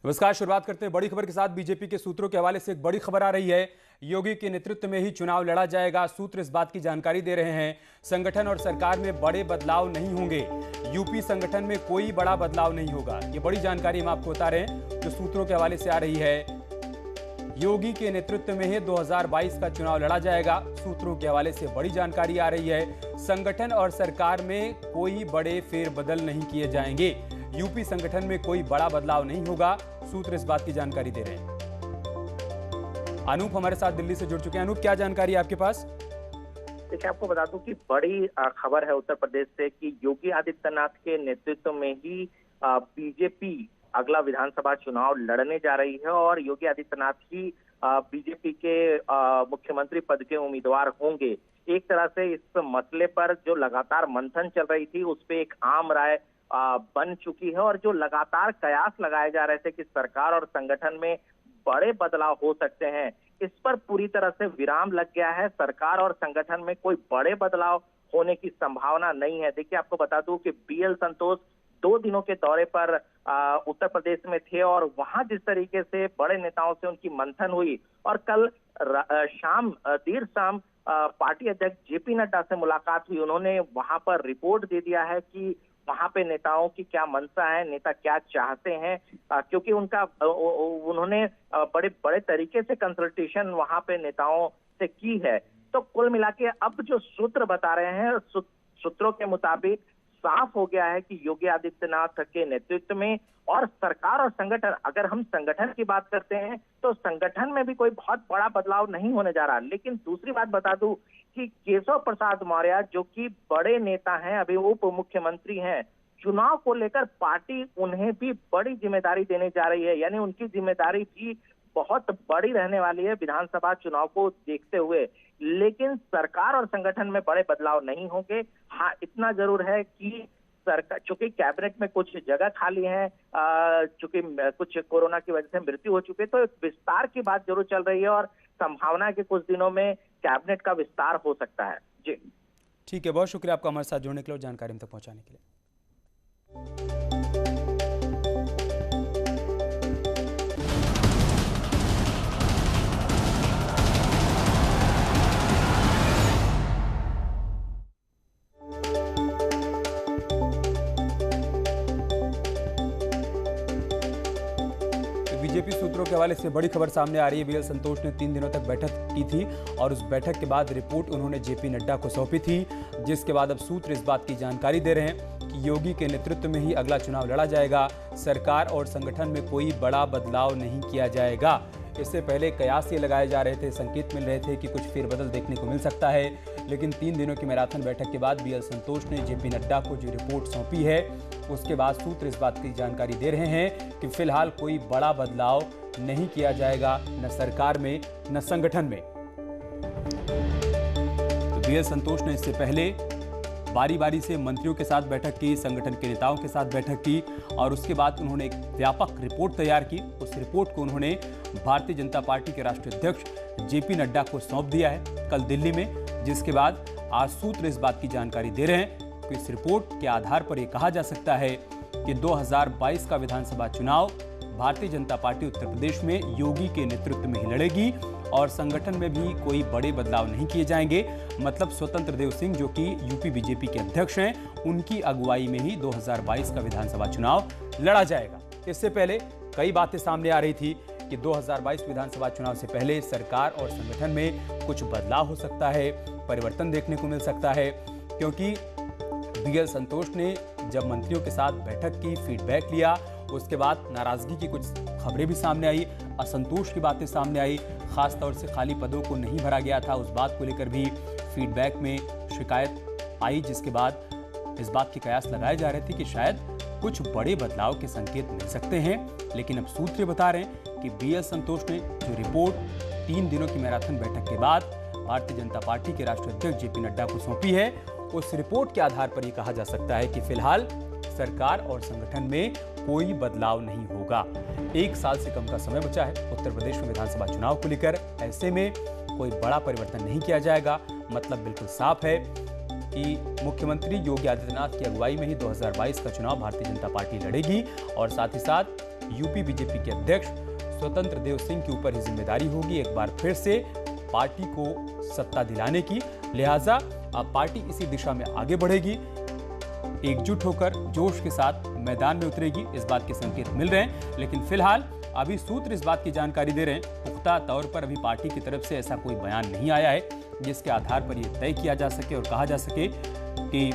नमस्कार। शुरुआत करते हैं बड़ी खबर के साथ। बीजेपी के सूत्रों के हवाले से एक बड़ी खबर आ रही है। योगी के नेतृत्व में ही चुनाव लड़ा जाएगा। सूत्र इस बात की जानकारी दे रहे हैं, संगठन और सरकार में बड़े बदलाव नहीं होंगे। यूपी संगठन में कोई बड़ा बदलाव नहीं होगा। ये बड़ी जानकारी हम आपको बता रहे हैं जो सूत्रों के हवाले से आ रही है। योगी के नेतृत्व में ही 2022 का चुनाव लड़ा जाएगा। सूत्रों के हवाले से बड़ी जानकारी आ रही है। संगठन और सरकार में कोई बड़े फेरबदल नहीं किए जाएंगे। यूपी संगठन में कोई बड़ा बदलाव नहीं होगा। सूत्र इस बात की जानकारी दे रहे हैं। अनूप हमारे साथ दिल्ली से जुड़ चुके हैं। अनूप, क्या जानकारी है आपके पास? देखिए, आपको बता दूं कि बड़ी खबर है उत्तर प्रदेश से कि योगी आदित्यनाथ के नेतृत्व में ही बीजेपी अगला विधानसभा चुनाव लड़ने जा रही है और योगी आदित्यनाथ ही बीजेपी के मुख्यमंत्री पद के उम्मीदवार होंगे। एक तरह से इस मसले पर जो लगातार मंथन चल रही थी उस पे एक आम राय बन चुकी है और जो लगातार कयास लगाए जा रहे थे कि सरकार और संगठन में बड़े बदलाव हो सकते हैं, इस पर पूरी तरह से विराम लग गया है। सरकार और संगठन में कोई बड़े बदलाव होने की संभावना नहीं है। देखिए, आपको बता दूं कि बीएल संतोष 2 दिनों के दौरे पर उत्तर प्रदेश में थे और वहां जिस तरीके से बड़े नेताओं से उनकी मंथन हुई और कल देर शाम पार्टी अध्यक्ष जेपी नड्डा से मुलाकात हुई। उन्होंने वहां पर रिपोर्ट दे दिया है कि वहां पे नेताओं की क्या मंशा है, नेता क्या चाहते हैं, क्योंकि उन्होंने बड़े बड़े तरीके से कंसल्टेशन वहां पे नेताओं से की है। तो कुल मिला के अब जो सूत्र बता रहे हैं, सूत्रों के मुताबिक साफ हो गया है कि योगी आदित्यनाथ के नेतृत्व में और सरकार और संगठन, अगर हम संगठन की बात करते हैं तो संगठन में भी कोई बहुत बड़ा बदलाव नहीं होने जा रहा। लेकिन दूसरी बात बता दूं कि केशव प्रसाद मौर्य जो कि बड़े नेता हैं, अभी उप मुख्यमंत्री हैं, चुनाव को लेकर पार्टी उन्हें भी बड़ी जिम्मेदारी देने जा रही है। यानी उनकी जिम्मेदारी भी बहुत बड़ी रहने वाली है विधानसभा चुनाव को देखते हुए। लेकिन सरकार और संगठन में बड़े बदलाव नहीं होंगे। हाँ, इतना जरूर है कि सरकार, चूंकि कैबिनेट में कुछ जगह खाली है, चूंकि कुछ कोरोना की वजह से मृत्यु हो चुके, तो विस्तार की बात जरूर चल रही है और संभावना है कि कुछ दिनों में कैबिनेट का विस्तार हो सकता है। जी ठीक है, बहुत शुक्रिया आपका हमारे साथ जुड़ने के लिए और जानकारी हम तक पहुंचाने के लिए। बीजेपी सूत्रों के हवाले से बड़ी खबर सामने आ रही है। बीएल संतोष ने 3 दिनों तक बैठक की थी और उस बैठक के बाद रिपोर्ट उन्होंने जेपी नड्डा को सौंपी थी, जिसके बाद अब सूत्र इस बात की जानकारी दे रहे हैं कि योगी के नेतृत्व में ही अगला चुनाव लड़ा जाएगा। सरकार और संगठन में कोई बड़ा बदलाव नहीं किया जाएगा। इससे पहले कयास ये लगाए जा रहे थे, संकेत मिल रहे थे कि कुछ फेरबदल देखने को मिल सकता है। लेकिन 3 दिनों की मैराथन बैठक के बाद बीएल संतोष ने जेपी नड्डा को जो रिपोर्ट सौंपी है, उसके बाद सूत्र इस बात की जानकारी दे रहे हैं कि फिलहाल कोई बड़ा बदलाव नहीं किया जाएगा, न सरकार में न संगठन में। तो बीएल संतोष ने इससे पहले बारी बारी से मंत्रियों के साथ बैठक की, संगठन के नेताओं के साथ बैठक की और उसके बाद उन्होंने एक व्यापक रिपोर्ट तैयार की। उस रिपोर्ट को उन्होंने भारतीय जनता पार्टी के राष्ट्रीय अध्यक्ष जेपी नड्डा को सौंप दिया है कल दिल्ली में, जिसके बाद आज सूत्र इस बात की जानकारी दे रहे हैं कि इस रिपोर्ट के आधार पर यह कहा जा सकता है कि 2022 का विधानसभा चुनाव भारतीय जनता पार्टी उत्तर प्रदेश में योगी के नेतृत्व में ही लड़ेगी और संगठन में भी कोई बड़े बदलाव नहीं किए जाएंगे। मतलब स्वतंत्र देव सिंह जो कि यूपी बीजेपी के अध्यक्ष हैं, उनकी अगुवाई में ही 2022 का विधानसभा चुनाव लड़ा जाएगा। इससे पहले कई बातें सामने आ रही थी कि 2022 विधानसभा चुनाव से पहले सरकार और संगठन में कुछ बदलाव हो सकता है, परिवर्तन देखने को मिल सकता है, क्योंकि बीएल संतोष ने जब मंत्रियों के साथ बैठक की, फीडबैक लिया, उसके बाद नाराजगी की कुछ खबरें भी सामने आई, असंतोष की बातें सामने आई, खासतौर से खाली पदों को नहीं भरा गया था, उस बात को लेकर भी फीडबैक में शिकायत आई, जिसके बाद इस बात के कयास लगाए जा रहे थे कि शायद कुछ बड़े बदलाव के संकेत मिल सकते हैं। लेकिन अब सूत्र बता रहे हैं कि बीएल संतोष ने जो रिपोर्ट 3 दिनों की मैराथन बैठक के बाद भारतीय जनता पार्टी के राष्ट्रीय अध्यक्ष जेपी नड्डा को सौंपी है, उस रिपोर्ट के आधार पर यह कहा जा सकता है कि फिलहाल सरकार और संगठन में कोई बदलाव नहीं होगा। 1 साल से कम का समय बचा है उत्तर प्रदेश में विधानसभा चुनाव को लेकर। ऐसे में कोई बड़ा परिवर्तन नहीं किया जाएगा। मतलब बिल्कुल साफ है कि मुख्यमंत्री योगी आदित्यनाथ की अगुवाई में ही 2022 का चुनाव भारतीय जनता पार्टी लड़ेगी और साथ ही साथ यूपी बीजेपी के अध्यक्ष स्वतंत्र देव सिंह के ऊपर ही जिम्मेदारी होगी एक बार फिर से पार्टी को सत्ता दिलाने की। लिहाजा अब पार्टी इसी दिशा में आगे बढ़ेगी, एकजुट होकर जोश के साथ मैदान में उतरेगी, इस बात के संकेत मिल रहे हैं। लेकिन फिलहाल अभी सूत्र इस बात की जानकारी दे रहे हैं, पुख्ता तौर पर अभी पार्टी की तरफ से ऐसा कोई बयान नहीं आया है जिसके आधार पर यह तय किया जा सके और कहा जा सके कि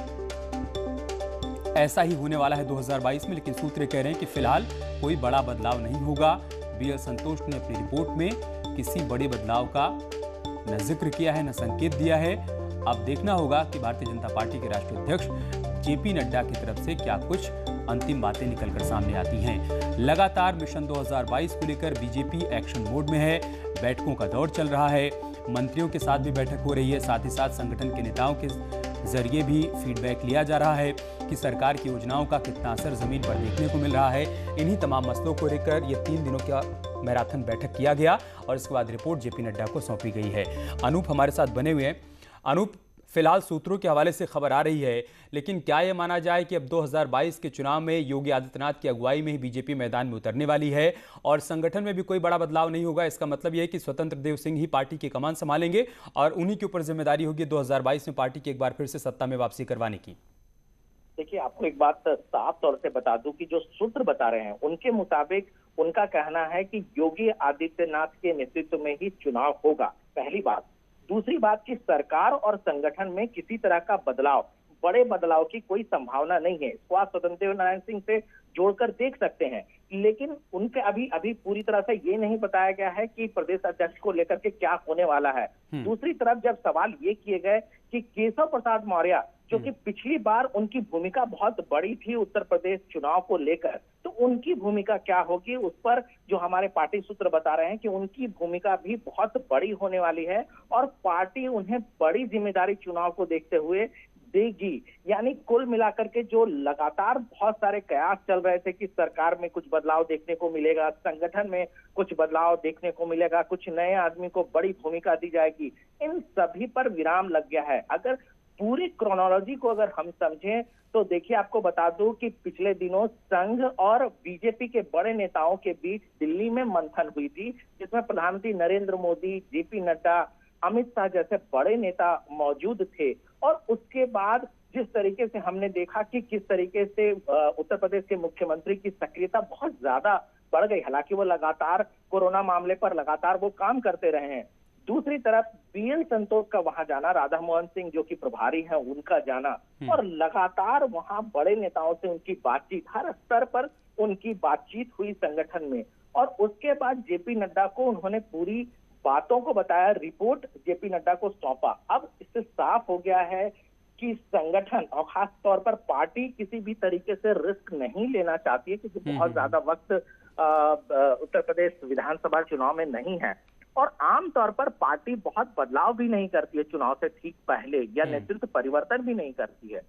ऐसा ही होने वाला है 2022 में। लेकिन सूत्र कह रहे हैं कि फिलहाल कोई बड़ा बदलाव नहीं होगा। बीएल संतोष ने अपनी रिपोर्ट में किसी बड़े बदलाव का न जिक्र किया है, न संकेत दिया है। अब देखना होगा कि भारतीय जनता पार्टी के राष्ट्रीय अध्यक्ष जेपी नड्डा की तरफ से क्या कुछ अंतिम बातें निकलकर सामने आती हैं। लगातार मिशन 2022 को लेकर बीजेपी एक्शन मोड में है, बैठकों का दौर चल रहा है, मंत्रियों के साथ भी बैठक हो रही है, साथ ही साथ संगठन के नेताओं के जरिए भी फीडबैक लिया जा रहा है कि सरकार की योजनाओं का कितना असर जमीन पर देखने को मिल रहा है। इन्हीं तमाम मसलों को लेकर ये 3 दिनों का मैराथन बैठक किया गया और इसके बाद रिपोर्ट जेपी नड्डा को सौंपी गई है। अनूप हमारे साथ बने हुए हैं। अनूप, फिलहाल सूत्रों के हवाले से खबर आ रही है, लेकिन क्या यह माना जाए कि अब 2022 के चुनाव में योगी आदित्यनाथ की अगुवाई में ही बीजेपी मैदान में उतरने वाली है और संगठन में भी कोई बड़ा बदलाव नहीं होगा? इसका मतलब यह है कि स्वतंत्र देव सिंह ही पार्टी की कमान संभालेंगे और उन्हीं के ऊपर जिम्मेदारी होगी 2022 में पार्टी की एक बार फिर से सत्ता में वापसी करवाने की। देखिए, आपको एक बात साफ तौर से बता दूं कि जो सूत्र बता रहे हैं उनके मुताबिक उनका कहना है कि योगी आदित्यनाथ के नेतृत्व में ही चुनाव होगा, पहली बात। दूसरी बात कि सरकार और संगठन में किसी तरह का बदलाव, बड़े बदलाव की कोई संभावना नहीं है। इसको आप स्वतंत्र देव नारायण सिंह से जोड़कर देख सकते हैं, लेकिन उनके अभी पूरी तरह से ये नहीं बताया गया है कि प्रदेश अध्यक्ष को लेकर के क्या होने वाला है। दूसरी तरफ जब सवाल ये किए गए कि केशव प्रसाद मौर्य, जो कि पिछली बार उनकी भूमिका बहुत बड़ी थी उत्तर प्रदेश चुनाव को लेकर, तो उनकी भूमिका क्या होगी, उस पर जो हमारे पार्टी सूत्र बता रहे हैं कि उनकी भूमिका भी बहुत बड़ी होने वाली है और पार्टी उन्हें बड़ी जिम्मेदारी चुनाव को देखते हुए देगी। यानी कुल मिलाकर के जो लगातार बहुत सारे कयास चल रहे थे कि सरकार में कुछ बदलाव देखने को मिलेगा, संगठन में कुछ बदलाव देखने को मिलेगा, कुछ नए आदमी को बड़ी भूमिका दी जाएगी, इन सभी पर विराम लग गया है। अगर पूरी क्रोनोलॉजी को अगर हम समझें तो देखिए, आपको बता दूं कि पिछले दिनों संघ और बीजेपी के बड़े नेताओं के बीच दिल्ली में मंथन हुई थी, जिसमें प्रधानमंत्री नरेंद्र मोदी, जेपी नड्डा, अमित शाह जैसे बड़े नेता मौजूद थे। और उसके बाद जिस तरीके से हमने देखा कि किस तरीके से उत्तर प्रदेश के मुख्यमंत्री की सक्रियता बहुत ज्यादा बढ़ गई, हालांकि वो लगातार कोरोना मामले पर लगातार वो काम करते रहे हैं। दूसरी तरफ बीएल संतोष का वहां जाना, राधा मोहन सिंह जो कि प्रभारी हैं उनका जाना, और लगातार वहां बड़े नेताओं से उनकी बातचीत, हर स्तर पर उनकी बातचीत हुई संगठन में। और उसके बाद जेपी नड्डा को उन्होंने पूरी बातों को बताया, रिपोर्ट जेपी नड्डा को सौंपा। अब इससे साफ हो गया है कि संगठन और खास तौर पर पार्टी किसी भी तरीके से रिस्क नहीं लेना चाहती है, क्योंकि बहुत ज्यादा वक्त उत्तर प्रदेश विधानसभा चुनाव में नहीं है। और आमतौर पर पार्टी बहुत बदलाव भी नहीं करती है चुनाव से ठीक पहले, या नेतृत्व परिवर्तन भी नहीं करती है।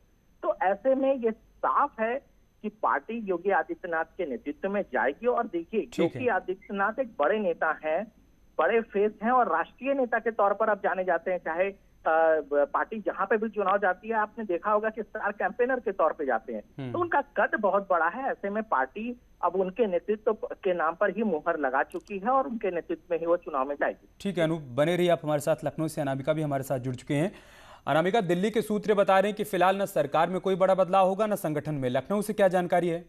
तो ऐसे में ये साफ है कि पार्टी योगी आदित्यनाथ के नेतृत्व में जाएगी। और देखिए, योगी आदित्यनाथ एक बड़े नेता हैं, बड़े फेस हैं और राष्ट्रीय नेता के तौर पर अब जाने जाते हैं। चाहे पार्टी जहां पे भी चुनाव जाती है, आपने देखा होगा कि स्टार कैंपेनर के तौर पे जाते हैं, तो उनका कद बहुत बड़ा है। ऐसे में पार्टी अब उनके नेतृत्व के नाम पर ही मुहर लगा चुकी है और उनके नेतृत्व में ही वो चुनाव में जाएगी। ठीक है अनूप, बने रहिए आप हमारे साथ। लखनऊ से अनामिका भी हमारे साथ जुड़ चुके हैं। अनामिका, दिल्ली के सूत्र बता रहे हैं कि फिलहाल न सरकार में कोई बड़ा बदलाव होगा, न संगठन में। लखनऊ से क्या जानकारी है?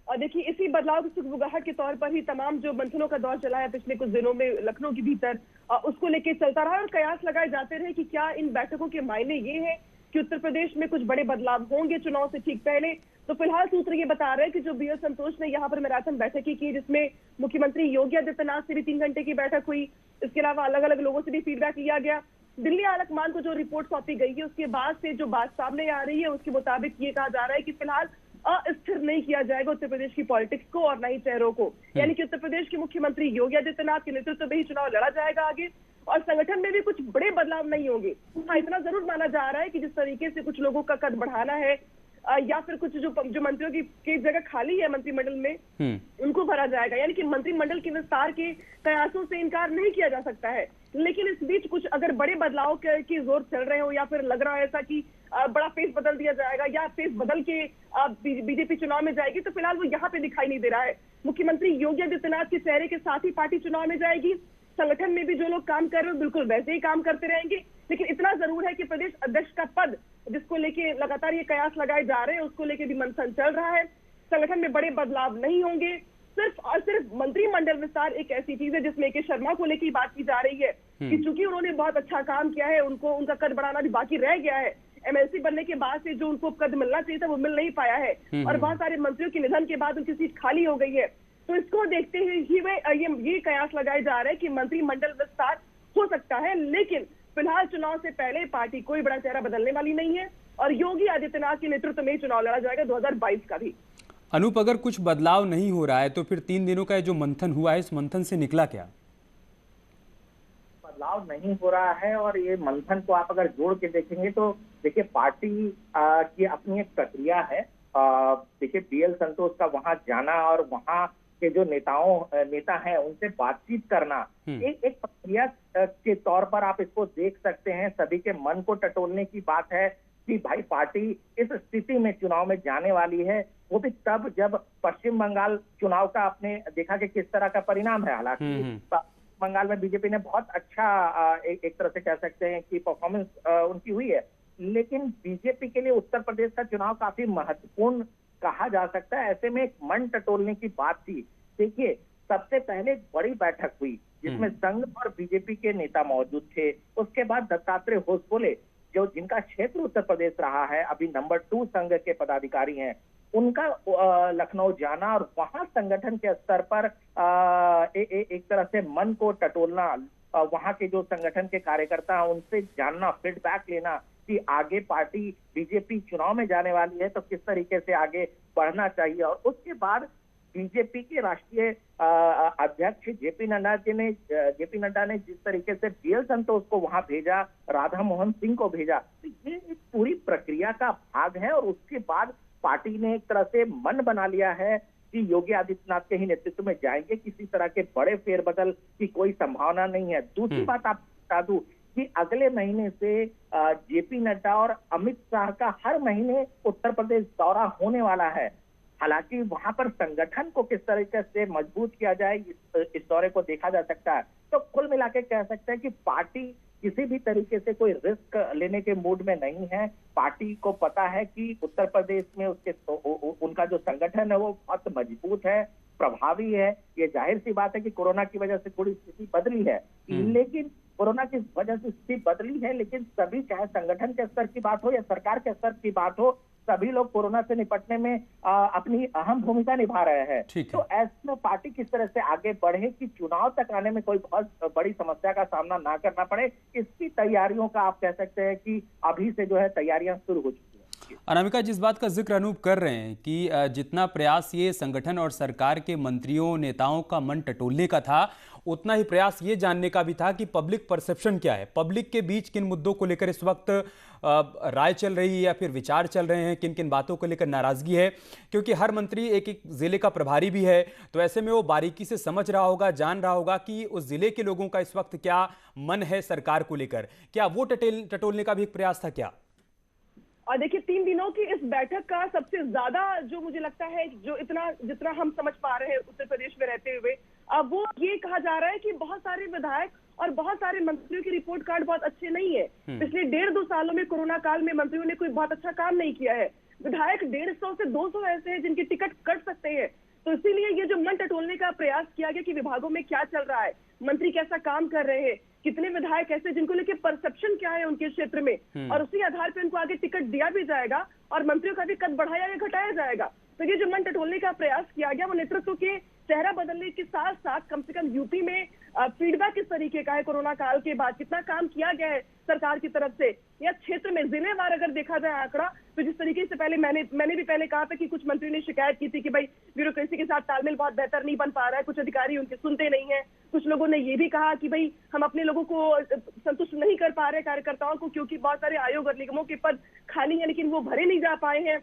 और देखिए, इसी बदलाव की सुगबुगाहट के तौर पर ही तमाम जो मंथनों का दौर चला है पिछले कुछ दिनों में लखनऊ के भीतर, उसको लेके चलता रहा और कयास लगाए जाते रहे कि क्या इन बैठकों के मायने ये है कि उत्तर प्रदेश में कुछ बड़े बदलाव होंगे चुनाव से ठीक पहले। तो फिलहाल सूत्र ये बता रहे हैं कि जो बीएल संतोष ने यहाँ पर मैराथन बैठक की, जिसमें मुख्यमंत्री योगी आदित्यनाथ से भी 3 घंटे की बैठक हुई, इसके अलावा अलग अलग लोगों से भी फीडबैक लिया गया। दिल्ली आलाकमान को जो रिपोर्ट सौंपी गई है, उसके बाद से जो बात सामने आ रही है उसके मुताबिक ये कहा जा रहा है कि फिलहाल अस्थिर नहीं किया जाएगा उत्तर प्रदेश की पॉलिटिक्स को और न ही चेहरों को। यानी कि उत्तर प्रदेश के मुख्यमंत्री योगी आदित्यनाथ के नेतृत्व में ही चुनाव लड़ा जाएगा आगे, और संगठन में भी कुछ बड़े बदलाव नहीं होंगे। हाँ, इतना जरूर माना जा रहा है कि जिस तरीके से कुछ लोगों का कद बढ़ाना है या फिर कुछ जो मंत्रियों की जगह खाली है मंत्रिमंडल में, उनको भरा जाएगा। यानी कि मंत्रिमंडल के विस्तार के प्रयासों से इनकार नहीं किया जा सकता है। लेकिन इस बीच कुछ अगर बड़े बदलाव की जोर चल रहे हो या फिर लग रहा है ऐसा कि बड़ा फेस बदल दिया जाएगा या फेस बदल के बीजेपी चुनाव में जाएगी, तो फिलहाल वो यहाँ पे दिखाई नहीं दे रहा है। मुख्यमंत्री योगी आदित्यनाथ के चेहरे के साथ ही पार्टी चुनाव में जाएगी। संगठन में भी जो लोग काम कर रहे हैं बिल्कुल वैसे ही काम करते रहेंगे, लेकिन इतना जरूर है कि प्रदेश अध्यक्ष का पद जिसको लेके लगातार ये कयास लगाए जा रहे हैं, उसको लेके भी मंथन चल रहा है। संगठन में बड़े बदलाव नहीं होंगे, सिर्फ और सिर्फ मंत्रिमंडल विस्तार एक ऐसी चीज है जिसमें के शर्मा को लेकर बात की जा रही है कि चूंकि उन्होंने बहुत अच्छा काम किया है, उनको उनका कद बढ़ाना भी बाकी रह गया है। एमएलसी बनने के बाद से जो उनको कद मिलना चाहिए था वो मिल नहीं पाया है, और बहुत सारे मंत्रियों के निधन के बाद उनकी सीट खाली हो गई है। तो इसको देखते हुए ये कयास लगाए जा रहे हैं कि मंत्रिमंडल विस्तार हो सकता है, लेकिन फिलहाल चुनाव से पहले पार्टी कोई बड़ा चेहरा बदलने वाली नहीं है और योगी आदित्यनाथ के नेतृत्व में चुनाव लड़ा जाएगा 2022 का भी। अनूप, अगर कुछ बदलाव नहीं हो रहा है तो फिर 3 दिनों का जो मंथन हुआ है, इस मंथन से निकला क्या? बदलाव नहीं हो रहा है, और ये मंथन को आप अगर जोड़ के देखेंगे तो देखिए पार्टी की अपनी एक प्रक्रिया है। देखिए बीएल संतोष का वहां जाना और वहां के जो नेता हैं उनसे बातचीत करना एक प्रक्रिया के तौर पर आप इसको देख सकते हैं। सभी के मन को टटोलने की बात है कि भाई पार्टी इस स्थिति में चुनाव में जाने वाली है, वो भी तब जब पश्चिम बंगाल चुनाव का आपने देखा कि किस तरह का परिणाम है। हालांकि बंगाल में बीजेपी ने बहुत अच्छा एक तरह से कह सकते हैं कि परफॉर्मेंस उनकी हुई है, लेकिन बीजेपी के लिए उत्तर प्रदेश का चुनाव काफी महत्वपूर्ण कहा जा सकता है। ऐसे में एक मन टटोलने की बात थी। देखिए सबसे पहले एक बड़ी बैठक हुई जिसमें संघ और बीजेपी के नेता मौजूद थे। उसके बाद दत्तात्रेय होसबोले जो जिनका क्षेत्र उत्तर प्रदेश रहा है, अभी नंबर 2 संघ के पदाधिकारी हैं, उनका लखनऊ जाना और वहां संगठन के स्तर पर एक तरह से मन को टटोलना, वहां के जो संगठन के कार्यकर्ता हैं उनसे जानना, फीडबैक लेना कि आगे पार्टी बीजेपी चुनाव में जाने वाली है तो किस तरीके से आगे बढ़ना चाहिए। और उसके बाद बीजेपी के राष्ट्रीय अध्यक्ष जेपी नड्डा ने जिस तरीके से बीएल संतोष को वहां भेजा, राधा मोहन सिंह को भेजा, तो ये एक पूरी प्रक्रिया का भाग है। और उसके बाद पार्टी ने एक तरह से मन बना लिया है कि योगी आदित्यनाथ के ही नेतृत्व में जाएंगे। किसी तरह के बड़े फेरबदल की कोई संभावना नहीं है। दूसरी बात आप बता दूं कि अगले महीने से जेपी नड्डा और अमित शाह का हर महीने उत्तर प्रदेश दौरा होने वाला है। हालांकि वहां पर संगठन को किस तरीके से मजबूत किया जाए इस दौरे को देखा जा सकता है। तो कुल मिला के कह सकते हैं कि पार्टी किसी भी तरीके से कोई रिस्क लेने के मूड में नहीं है। पार्टी को पता है कि उत्तर प्रदेश में उनका जो संगठन है वो बहुत मजबूत है, प्रभावी है। ये जाहिर सी बात है कि कोरोना की वजह से थोड़ी स्थिति बदली है, लेकिन कोरोना की वजह से स्थिति बदली है, लेकिन सभी, चाहे संगठन के स्तर की बात हो या सरकार के स्तर की बात हो, सभी लोग कोरोना से निपटने में अपनी अहम भूमिका निभा रहे हैं। तो ऐसे में पार्टी किस तरह से आगे बढ़े कि चुनाव तक आने में कोई बहुत बड़ी समस्या का सामना ना करना पड़े, इसकी तैयारियों का आप कह सकते हैं कि अभी से जो है तैयारियां शुरू हो चुकी है। अनामिका, जिस बात का जिक्र अनूप कर रहे हैं कि जितना प्रयास ये संगठन और सरकार के मंत्रियों नेताओं का मन टटोलने का था, उतना ही प्रयास ये जानने का भी था कि पब्लिक परसेप्शन क्या है, पब्लिक के बीच किन मुद्दों को लेकर इस वक्त राय चल रही है या फिर विचार चल रहे हैं, किन किन बातों को लेकर नाराजगी है। क्योंकि हर मंत्री एक एक जिले का प्रभारी भी है, तो ऐसे में वो बारीकी से समझ रहा होगा, जान रहा होगा कि उस जिले के लोगों का इस वक्त क्या मन है सरकार को लेकर। क्या वो टटोलने का भी एक प्रयास था क्या? और देखिए 3 दिनों की इस बैठक का सबसे ज्यादा जो मुझे लगता है, जो जितना हम समझ पा रहे हैं उत्तर प्रदेश में रहते हुए, अब वो ये कहा जा रहा है कि बहुत सारे विधायक और बहुत सारे मंत्रियों की रिपोर्ट कार्ड बहुत अच्छे नहीं है। पिछले 1.5-2 सालों में कोरोना काल में मंत्रियों ने कोई बहुत अच्छा काम नहीं किया है। विधायक 150 से 200 ऐसे हैं जिनकी टिकट कट सकते हैं। तो इसीलिए ये जो मन टटोलने का प्रयास किया गया कि विभागों में क्या चल रहा है, मंत्री कैसा काम कर रहे हैं, कितने विधायक ऐसे जिनको लेके परसेप्शन क्या है उनके क्षेत्र में, और उसी आधार पर उनको आगे टिकट दिया भी जाएगा और मंत्रियों का भी कद बढ़ाया या घटाया जाएगा। तो ये जो मन टटोलने का प्रयास किया गया वो नेतृत्व के चेहरा बदलने के साथ साथ कम से कम यूपी में फीडबैक किस तरीके का है, कोरोना काल के बाद कितना काम किया गया है सरकार की तरफ से, या क्षेत्र में जिलेवार अगर देखा जाए आंकड़ा, तो जिस तरीके से पहले मैंने भी पहले कहा था कि कुछ मंत्रियों ने शिकायत की थी कि भाई ब्यूरोक्रेसी के साथ तालमेल बहुत बेहतर नहीं बन पा रहा है, कुछ अधिकारी उनके सुनते नहीं है। कुछ लोगों ने ये भी कहा कि भाई हम अपने लोगों को संतुष्ट नहीं कर पा रहे, कार्यकर्ताओं को, क्योंकि बहुत सारे आयोग और निगमों के पद खाली है लेकिन वो भरे नहीं जा पाए हैं।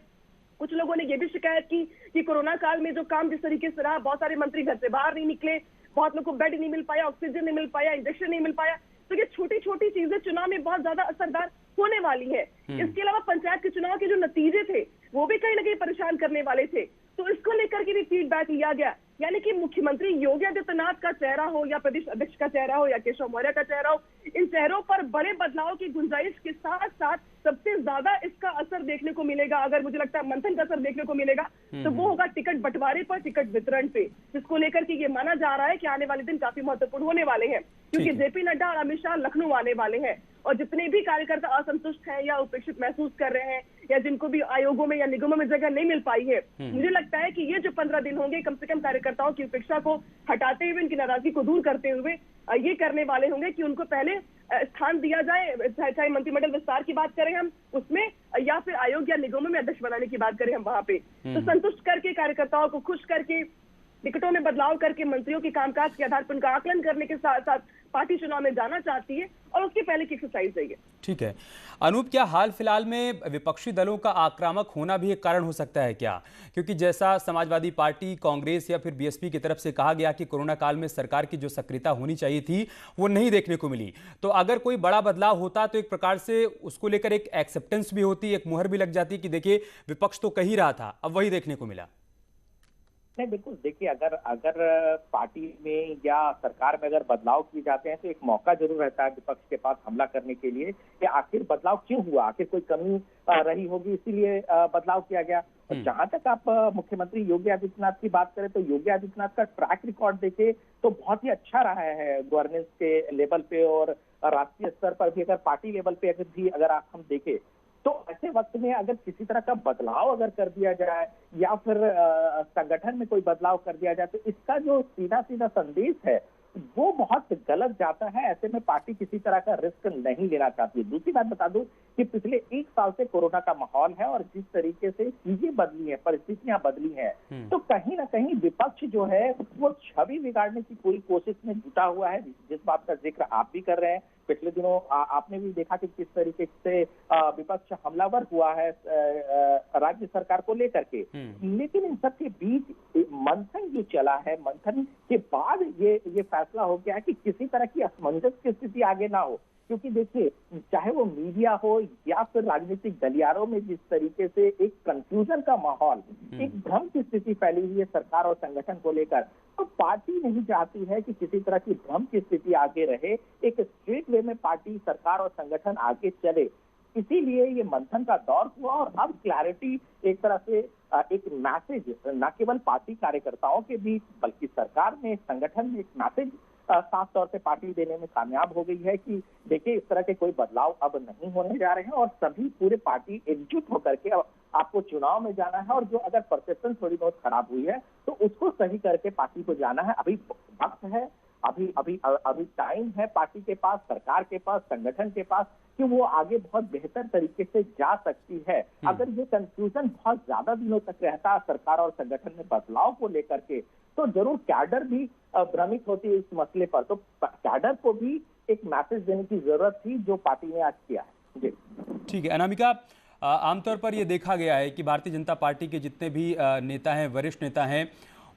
कुछ लोगों ने ये भी शिकायत की कि कोरोना काल में जो काम जिस तरीके से रहा, बहुत सारे मंत्री घर से बाहर नहीं निकले, बहुत लोगों को बेड नहीं मिल पाया, ऑक्सीजन नहीं मिल पाया, इंजेक्शन नहीं मिल पाया। तो ये छोटी छोटी चीजें चुनाव में बहुत ज्यादा असरदार होने वाली है। इसके अलावा पंचायत के चुनाव के जो नतीजे थे वो भी कहीं ना कहीं परेशान करने वाले थे, तो इसको लेकर के भी फीडबैक लिया गया। यानी कि मुख्यमंत्री योगी आदित्यनाथ का चेहरा हो या प्रदेश अध्यक्ष का चेहरा हो या केशव मौर्य का चेहरा हो, इन चेहरों पर बड़े बदलाव की गुंजाइश के साथ साथ सबसे ज्यादा इसका असर देखने को मिलेगा, अगर मुझे लगता है मंथन का असर देखने को मिलेगा, तो वो होगा टिकट बंटवारे पर, टिकट वितरण पे, जिसको लेकर के ये माना जा रहा है कि आने वाले दिन काफी महत्वपूर्ण होने वाले हैं, क्योंकि जेपी नड्डा और अमित शाह लखनऊ आने वाले हैं। और जितने भी कार्यकर्ता असंतुष्ट हैं या उपेक्षित महसूस कर रहे हैं या जिनको भी आयोगों में या निगमों में जगह नहीं मिल पाई है, मुझे लगता है कि ये जो 15 दिन होंगे कम से कम कार्यकर्ताओं की उपेक्षा को हटाते हुए, उनकी नाराजगी को दूर करते हुए ये करने वाले होंगे कि उनको पहले स्थान दिया जाए, चाहे मंत्रिमंडल विस्तार की बात करें हम उसमें या फिर आयोग या निगमों में अध्यक्ष बनाने की बात करें हम वहां पे, तो संतुष्ट करके कार्यकर्ताओं को खुश करके टिकटों में बदलाव करके मंत्रियों के कामकाज के आधार पर उनका आकलन करने के साथ साथ पार्टी चुनाव में जाना चाहती है और उसके पहले की एक्सरसाइज है ये। ठीक है अनूप, क्या हाल फिलहाल में विपक्षी दलों का आक्रामक होना भी एक कारण हो सकता है क्या? क्योंकि जैसा समाजवादी पार्टी, कांग्रेस या फिर बीएसपी की तरफ से कहा गया कि कोरोना काल में सरकार की जो सक्रियता होनी चाहिए थी वो नहीं देखने को मिली, तो अगर कोई बड़ा बदलाव होता तो एक प्रकार से उसको लेकर एक एक्सेप्टेंस भी होती, एक मुहर भी लग जाती कि देखिए विपक्ष तो कह ही रहा था, अब वही देखने को मिला। नहीं, बिल्कुल देखिए, अगर पार्टी में या सरकार में अगर बदलाव किए जाते हैं तो एक मौका जरूर रहता है विपक्ष के पास हमला करने के लिए कि आखिर बदलाव क्यों हुआ, आखिर कोई कमी रही होगी इसीलिए बदलाव किया गया। और जहां तक आप मुख्यमंत्री योगी आदित्यनाथ की बात करें तो योगी आदित्यनाथ का ट्रैक रिकॉर्ड देखे तो बहुत ही अच्छा रहा है गवर्नेंस के लेवल पे और राष्ट्रीय स्तर पर भी, अगर पार्टी लेवल पे अगर आप हम देखें तो ऐसे वक्त में अगर किसी तरह का बदलाव अगर कर दिया जाए या फिर संगठन में कोई बदलाव कर दिया जाए तो इसका जो सीधा सीधा संदेश है वो बहुत गलत जाता है। ऐसे में पार्टी किसी तरह का रिस्क नहीं लेना चाहती है। दूसरी बात बता दूं कि पिछले 1 साल से कोरोना का माहौल है और जिस तरीके से चीजें बदली हैं, परिस्थितियां बदली हैं, तो कहीं ना कहीं विपक्ष जो है वो छवि बिगाड़ने की पूरी कोशिश में जुटा हुआ है, जिस बात का जिक्र आप भी कर रहे हैं। पिछले दिनों आपने भी देखा कि किस तरीके से विपक्ष हमलावर हुआ है राज्य सरकार को लेकर के, लेकिन इन सब के बीच मंथन जो चला है, मंथन के बाद ये फैसला हो गया है कि किसी तरह की असमंजस की स्थिति आगे ना हो। क्योंकि देखिए, चाहे वो मीडिया हो या फिर राजनीतिक गलियारों में जिस तरीके से एक कंफ्यूजन का माहौल, एक भ्रम की स्थिति फैली हुई है सरकार और संगठन को लेकर, तो पार्टी नहीं चाहती है कि किसी तरह की भ्रम की स्थिति आगे रहे, एक स्ट्रेट वे में पार्टी, सरकार और संगठन आगे चले। इसीलिए ये मंथन का दौर हुआ और अब क्लैरिटी एक तरह से एक मैसेज न केवल पार्टी कार्यकर्ताओं के बीच बल्कि सरकार में, संगठन में एक मैसेज साफ तौर से पार्टी देने में कामयाब हो गई है कि देखिए इस तरह के कोई बदलाव अब नहीं होने जा रहे हैं और सभी पूरे पार्टी एकजुट होकर के आपको चुनाव में जाना है और जो अगर परसेप्शन थोड़ी बहुत खराब हुई है तो उसको सही करके पार्टी को जाना है। अभी वक्त है, अभी टाइम है पार्टी के पास, सरकार के पास, संगठन के पास कि वो आगे बहुत बेहतर तरीके से जा सकती है। अगर ये कंफ्यूजन बहुत ज्यादा दिनों तक रहता है सरकार और संगठन में बदलाव को लेकर के तो जरूर कैडर भी भ्रमित होती है इस मसले पर, तो कैडर को भी एक मैसेज देने की जरूरत थी जो पार्टी ने आज किया है। जी ठीक है अनामिका, आमतौर पर यह देखा गया है कि भारतीय जनता पार्टी के जितने भी नेता हैं, वरिष्ठ नेता हैं,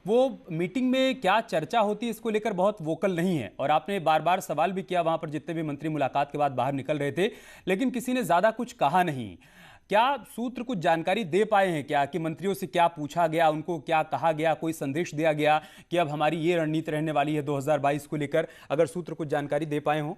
वो मीटिंग में क्या चर्चा होती है इसको लेकर बहुत वोकल नहीं है और आपने बार बार सवाल भी किया वहां पर जितने भी मंत्री मुलाकात के बाद बाहर निकल रहे थे, लेकिन किसी ने ज्यादा कुछ कहा नहीं। क्या सूत्र कुछ जानकारी दे पाए हैं क्या कि मंत्रियों से क्या पूछा गया, उनको क्या कहा गया, कोई संदेश दिया गया कि अब हमारी ये रणनीति रहने वाली है 2022 को लेकर, अगर सूत्र कुछ जानकारी दे पाए हों?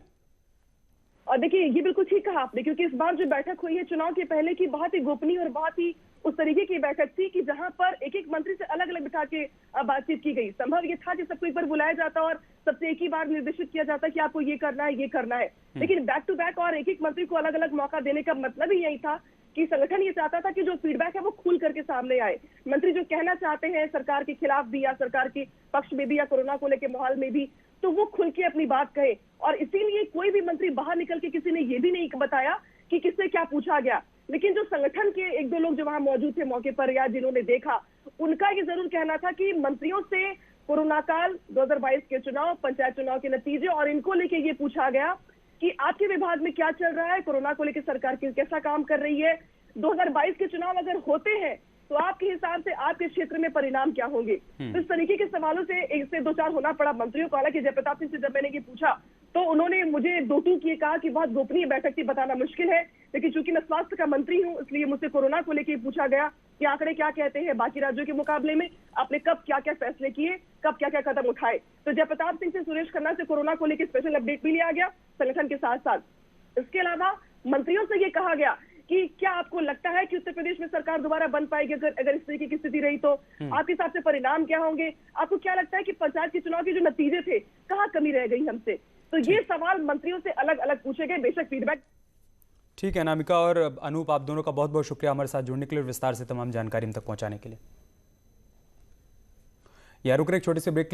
और देखिए ये बिल्कुल ठीक कहा आपने, क्योंकि इस बार जो बैठक हुई है चुनाव के पहले की बहुत ही गोपनीय और बहुत ही उस तरीके की बैठक थी कि जहां पर एक एक मंत्री से अलग अलग बिठा के बातचीत की गई। संभव ये था कि सबको एक बार बुलाया जाता और सबसे एक ही बार निर्देशित किया जाता कि आपको ये करना है, ये करना है, लेकिन बैक टू बैक और एक एक मंत्री को अलग अलग मौका देने का मतलब ही यही था कि संगठन ये चाहता था कि जो फीडबैक है वो खुल करके सामने आए। मंत्री जो कहना चाहते हैं सरकार के खिलाफ भी या सरकार के पक्ष में भी या कोरोना को लेकर माहौल में भी, तो वो खुल के अपनी बात कहे। और इसीलिए कोई भी मंत्री बाहर निकल के किसी ने ये भी नहीं बताया कि किससे क्या पूछा गया, लेकिन जो संगठन के 1-2 लोग जो वहां मौजूद थे मौके पर या जिन्होंने देखा, उनका ये जरूर कहना था कि मंत्रियों से कोरोना काल, 2022 के चुनाव, पंचायत चुनाव के नतीजे और इनको लेके ये पूछा गया कि आपके विभाग में क्या चल रहा है, कोरोना को लेकर सरकार कैसा काम कर रही है, 2022 के चुनाव अगर होते हैं तो आपके हिसाब से आपके क्षेत्र में परिणाम क्या होंगे। तो इस तरीके के सवालों से 1 से 2-4 होना पड़ा मंत्रियों को। हालांकि जयप्रताप सिंह से जब मैंने ये पूछा तो उन्होंने मुझे दो टूक ये कहा कि बहुत गोपनीय बैठक थी, बताना मुश्किल है, लेकिन चूंकि मैं स्वास्थ्य का मंत्री हूं इसलिए मुझसे कोरोना को लेकर पूछा गया कि आंकड़े क्या कहते हैं बाकी राज्यों के मुकाबले में, आपने कब क्या क्या फैसले किए, कब क्या क्या कदम उठाए। तो जयप्रताप सिंह से सुरेश खन्ना से कोरोना को लेकर स्पेशल अपडेट भी लिया गया संगठन के साथ साथ। इसके अलावा मंत्रियों से ये कहा गया कि क्या आपको लगता है कि उत्तर प्रदेश में सरकार दोबारा बन पाएगी अगर इस तरीके की स्थिति रही तो? आपके हिसाब से परिणाम क्या होंगे? आपको क्या लगता है कि पंचायत के चुनाव के जो नतीजे थे कहाँ कमी रह गई हमसे? तो ये सवाल मंत्रियों से अलग अलग पूछे गए, बेशक फीडबैक। ठीक है अनामिका और अनूप, आप दोनों का बहुत बहुत शुक्रिया हमारे साथ जुड़ने के लिए और विस्तार से तमाम जानकारी हम तक पहुंचाने के लिए। या रुक रहे एक छोटे से ब्रेक।